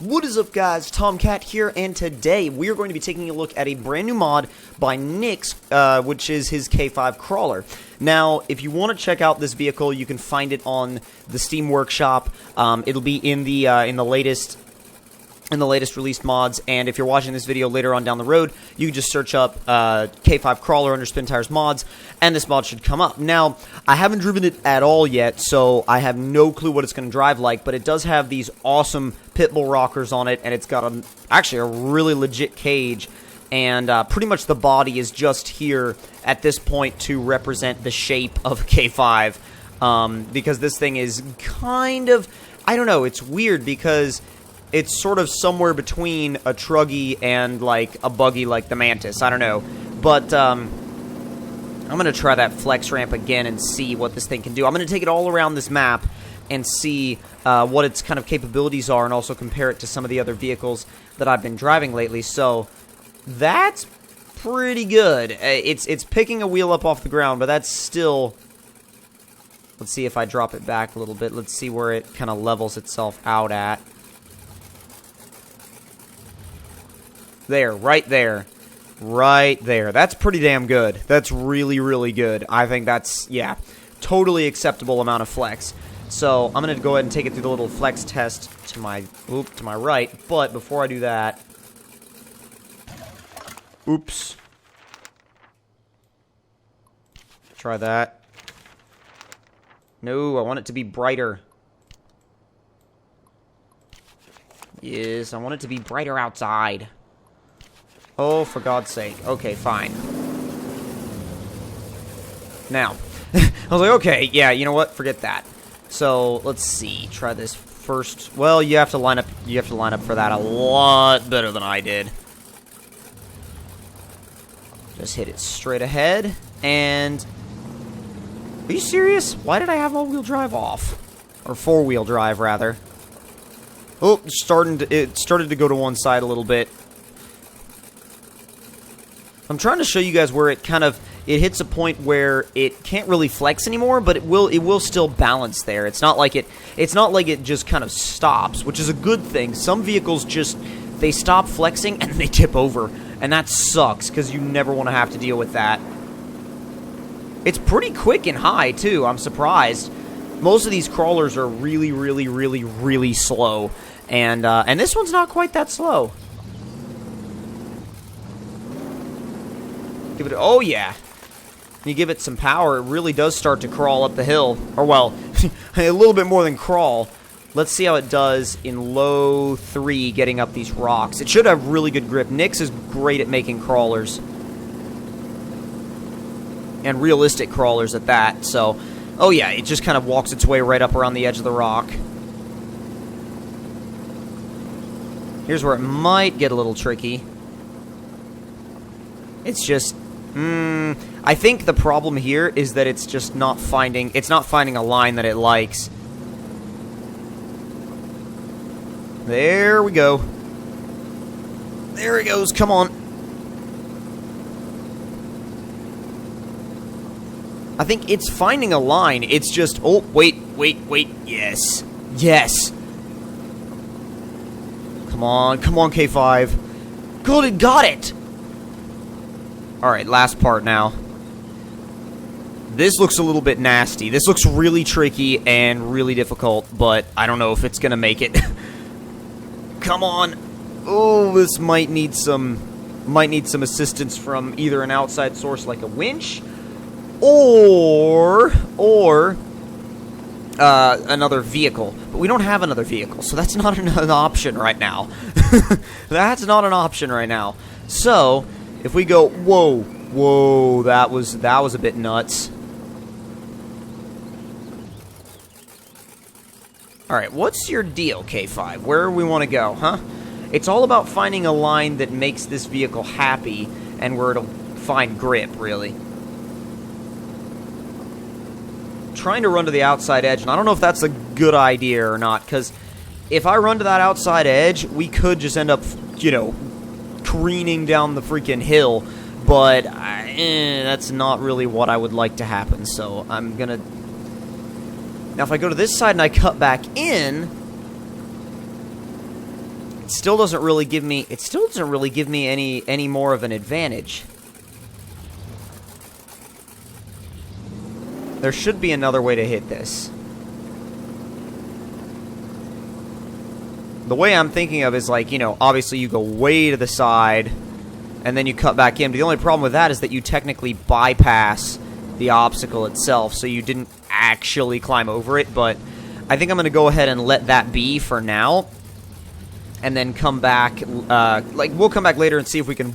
What is up, guys? Tomcat here, and today we are going to be taking a look at a brand new mod by NIX, which is his K5 crawler. Now, if you want to check out this vehicle, you can find it on the Steam Workshop. It'll be in the latest released mods, and if you're watching this video later on down the road, you can just search up K5 crawler under Spin Tires mods, and this mod should come up. Now, I haven't driven it at all yet, so I have no clue what it's going to drive like, but it does have these awesome pit bull rockers on it, and it's got actually a really legit cage, and pretty much the body is just here at this point to represent the shape of K5, because this thing is kind of, I don't know, it's weird because it's sort of somewhere between a truggy and, like, a buggy like the Mantis. I don't know. But, I'm going to try that flex ramp again and see what this thing can do. I'm going to take it all around this map and see what its kind of capabilities are and also compare it to some of the other vehicles that I've been driving lately. So, that's pretty good. It's picking a wheel up off the ground, but that's still... Let's see if I drop it back a little bit. Let's see where it kind of levels itself out at. There, right there. Right there. That's pretty damn good. That's really, really good. I think that's, yeah, totally acceptable amount of flex. So, I'm going to go ahead and take it through the little flex test to my right. But before I do that... Oops. Try that. No, I want it to be brighter. Yes, I want it to be brighter outside. Oh, for God's sake. Okay, fine. Now, I was like, okay, yeah, you know what? Forget that. So, let's see. Try this first. Well, you have to line up for that a lot better than I did. Just hit it straight ahead, and... Are you serious? Why did I have all-wheel drive off? Or four-wheel drive, rather. Oh, it started to go to one side a little bit. I'm trying to show you guys where it kind of, it hits a point where it can't really flex anymore, but it will still balance there. It's not like it just kind of stops, which is a good thing. Some vehicles just, they stop flexing and they tip over, and that sucks because you never want to have to deal with that. It's pretty quick and high too. I'm surprised. Most of these crawlers are really, really, really, really slow, and this one's not quite that slow. Give it, oh yeah. You give it some power, it really does start to crawl up the hill. Or, well, a little bit more than crawl. Let's see how it does in low 3 getting up these rocks. It should have really good grip. NIX is great at making crawlers. And realistic crawlers at that, so... Oh yeah, it just kind of walks its way right up around the edge of the rock. Here's where it might get a little tricky. It's just... I think the problem here is that it's just not finding... It's not finding a line that it likes. There we go. There it goes. Come on. I think it's finding a line. It's just... Oh, wait. Yes. Yes. Come on, K5. Good, it got it. Alright, last part now. This looks a little bit nasty. This looks really tricky and really difficult, but I don't know if it's gonna make it. Come on. Oh, this might need some assistance from either an outside source like a winch or another vehicle. But we don't have another vehicle, so that's not an option right now. That's not an option right now. So, if we go, whoa, that was a bit nuts. Alright, what's your deal, K5? Where do we want to go, huh? It's all about finding a line that makes this vehicle happy, and where it'll find grip, really. Trying to run to the outside edge, and I don't know if that's a good idea or not, because if I run to that outside edge, we could just end up, you know, careening down the freaking hill, but that's not really what I would like to happen, so I'm gonna... Now, if I go to this side and I cut back in, it still doesn't really give me, any more of an advantage. There should be another way to hit this. The way I'm thinking of is like, you know, obviously you go way to the side and then you cut back in. But the only problem with that is that you technically bypass the obstacle itself, so you didn't actually climb over it. But I think I'm going to go ahead and let that be for now. And then come back, we'll come back later and see if we can,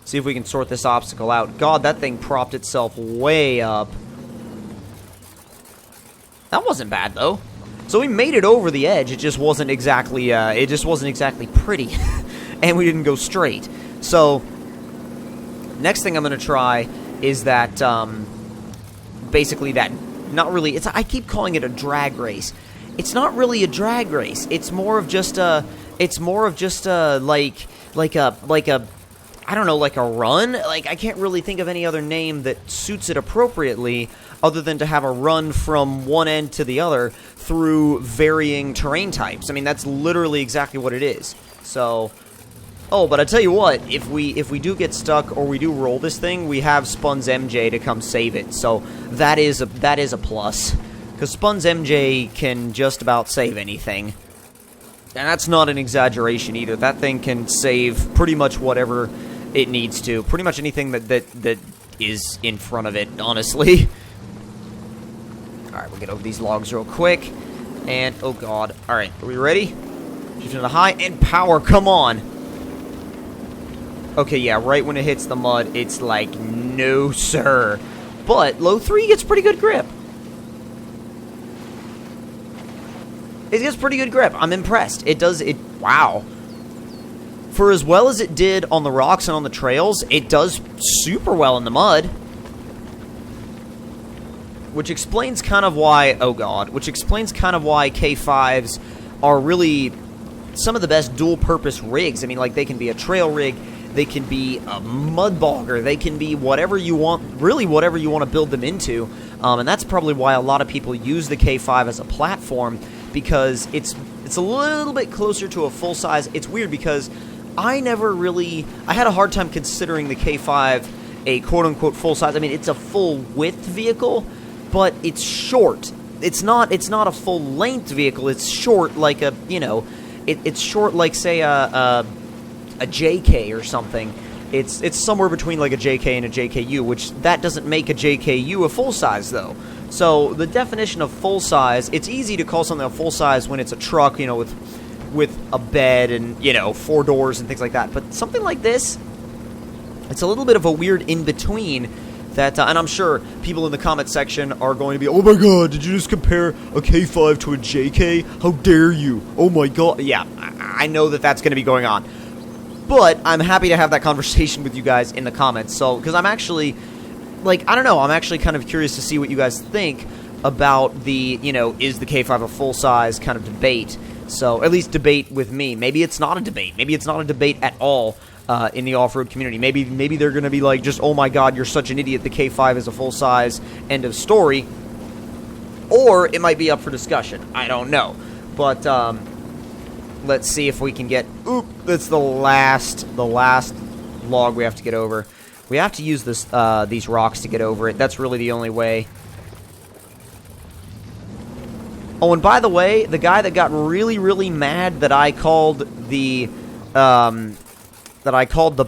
see if we can sort this obstacle out. God, that thing propped itself way up. That wasn't bad, though. So we made it over the edge. It just wasn't exactly, pretty. And we didn't go straight. So, next thing I'm going to try is that, basically that, not really, I keep calling it a drag race. It's not really a drag race. It's more of just a, I don't know, like a run? Like, I can't really think of any other name that suits it appropriately other than to have a run from one end to the other through varying terrain types. I mean, that's literally exactly what it is. So, oh, but I tell you what, if we do get stuck or we do roll this thing, we have Spun's MJ to come save it. So, that is a plus. Because Spun's MJ can just about save anything. And that's not an exaggeration either. That thing can save pretty much whatever it needs to. Pretty much anything that is in front of it, honestly. Alright, we'll get over these logs real quick. And, oh god. Alright, are we ready? Shift into high and power, come on! Okay, yeah, right when it hits the mud, it's like, no sir. But, low 3 gets pretty good grip. It gets pretty good grip. I'm impressed. Wow. For as well as it did on the rocks and on the trails, it does super well in the mud. Which explains kind of why, oh god, which explains kind of why K5s are really some of the best dual-purpose rigs. I mean, like, they can be a trail rig, they can be a mud bogger, they can be whatever you want, really whatever you want to build them into. And that's probably why a lot of people use the K5 as a platform, because it's a little bit closer to a full-size. It's weird because I had a hard time considering the K5 a quote-unquote full-size. I mean, it's a full-width vehicle, but it's short. It's not a full-length vehicle. It's short like a, you know, it's short like, say, a JK or something. It's somewhere between like a JK and a JKU, which that doesn't make a JKU a full-size, though. So, the definition of full-size, it's easy to call something a full-size when it's a truck, you know, with a bed and, you know, 4 doors and things like that. But something like this, it's a little bit of a weird in-between that, and I'm sure people in the comment section are going to be, oh my god, did you just compare a K5 to a JK? How dare you? Oh my god. Yeah, I know that that's going to be going on. But I'm happy to have that conversation with you guys in the comments. So, because I'm actually, like, I don't know, I'm actually kind of curious to see what you guys think about the, you know, is the K5 a full-size kind of debate. So, at least debate with me. Maybe it's not a debate. Maybe it's not a debate at all in the off-road community. Maybe they're going to be like, just, oh my god, you're such an idiot, the K5 is a full-size, end of story. Or it might be up for discussion. I don't know. But, let's see if we can get, oop, that's the last log we have to get over. We have to use this, these rocks to get over it. That's really the only way. Oh, and by the way, the guy that got really, really mad that I called the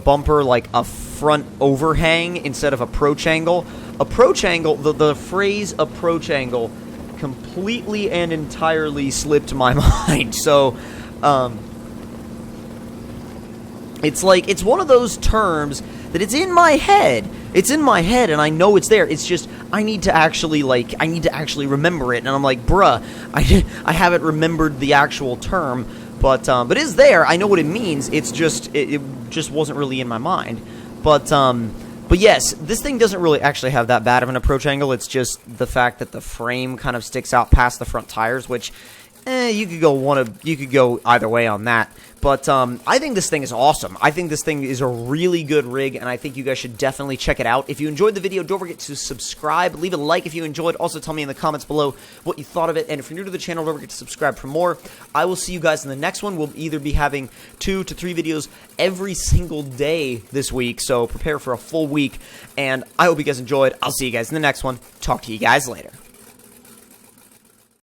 bumper like a front overhang instead of approach angle. Approach angle, the phrase approach angle completely and entirely slipped my mind. So, it's like, it's one of those terms that it's in my head. It's in my head, and I know it's there. It's just, I need to actually remember it. And I'm like, bruh, I haven't remembered the actual term, but it is there. I know what it means. It's just, it just wasn't really in my mind. But yes, this thing doesn't really actually have that bad of an approach angle. It's just the fact that the frame kind of sticks out past the front tires, which you could go either way on that. But I think this thing is awesome. I think this thing is a really good rig, and I think you guys should definitely check it out. If you enjoyed the video, don't forget to subscribe. Leave a like if you enjoyed. Also, tell me in the comments below what you thought of it. And if you're new to the channel, don't forget to subscribe for more. I will see you guys in the next one. We'll either be having 2 to 3 videos every single day this week, so prepare for a full week. And I hope you guys enjoyed. I'll see you guys in the next one. Talk to you guys later.